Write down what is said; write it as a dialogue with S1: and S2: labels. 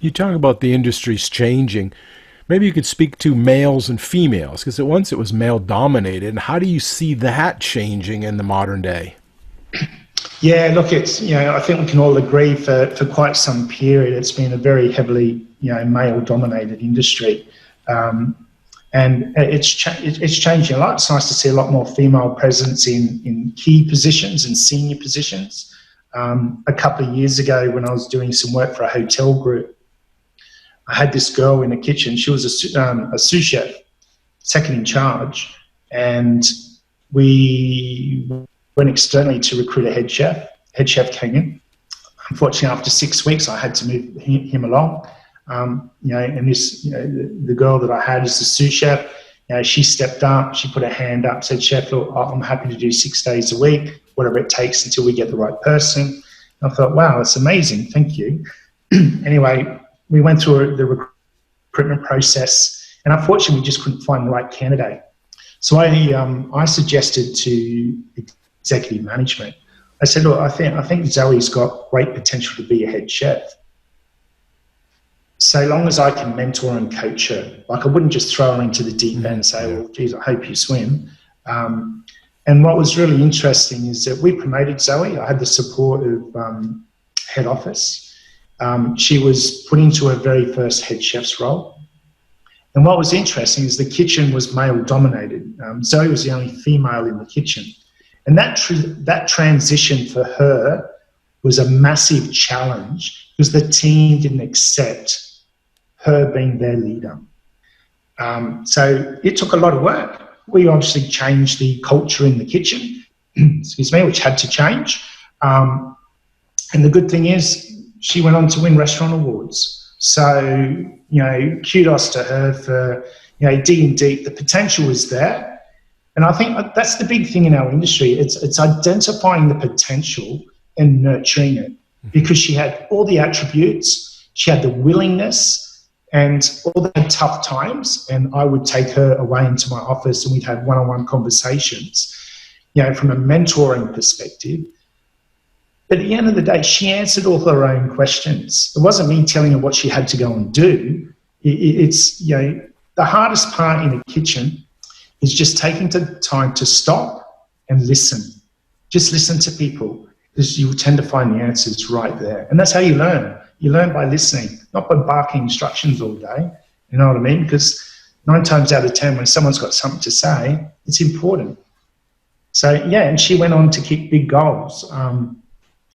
S1: You talk about the industry's changing. Maybe you could speak to males and females, because at once it was male dominated. And how do you see that changing in the modern day?
S2: Yeah, look, it's, I think we can all agree for quite some period it's been a very heavily, male-dominated industry. And it's changing a lot. It's nice to see a lot more female presence in key positions and senior positions. A couple of years ago when I was doing some work for a hotel group, I had this girl in the kitchen. She was a sous chef, second in charge, and we went externally to recruit a head chef. Head chef came in. Unfortunately, after 6 weeks, I had to move him along. And this, the girl that I had as the sous chef, she stepped up. She put her hand up, said, "Chef, look, I'm happy to do 6 days a week, whatever it takes until we get the right person." And I thought, wow, that's amazing. Thank you. Anyway, we went through the recruitment process, and unfortunately, we just couldn't find the right candidate. So I suggested to executive management. I said, "Look, I think Zoe's got great potential to be a head chef. So long as I can mentor and coach her, like I wouldn't just throw her into the deep end and say, well, geez, I hope you swim." And what was really interesting is that we promoted Zoe. I had the support of head office. She was put into her very first head chef's role. And what was interesting is the kitchen was male dominated. Zoe was the only female in the kitchen. And that transition for her was a massive challenge because the team didn't accept her being their leader. So it took a lot of work. We obviously changed the culture in the kitchen, excuse me, which had to change. And the good thing is she went on to win restaurant awards. So, kudos to her for, digging deep. The potential is there. And I think that's the big thing in our industry. It's identifying the potential and nurturing it, because she had all the attributes, she had the willingness, and all the tough times, and I would take her away into my office and we'd have one-on-one conversations, from a mentoring perspective. But at the end of the day, she answered all her own questions. It wasn't me telling her what she had to go and do. It's, the hardest part in a kitchen is just taking the time to stop and listen. Just listen to people, because you tend to find the answers right there. And that's how you learn. You learn by listening, not by barking instructions all day. You know what I mean? Because 9 times out of 10, when someone's got something to say, it's important. So, yeah, and she went on to kick big goals.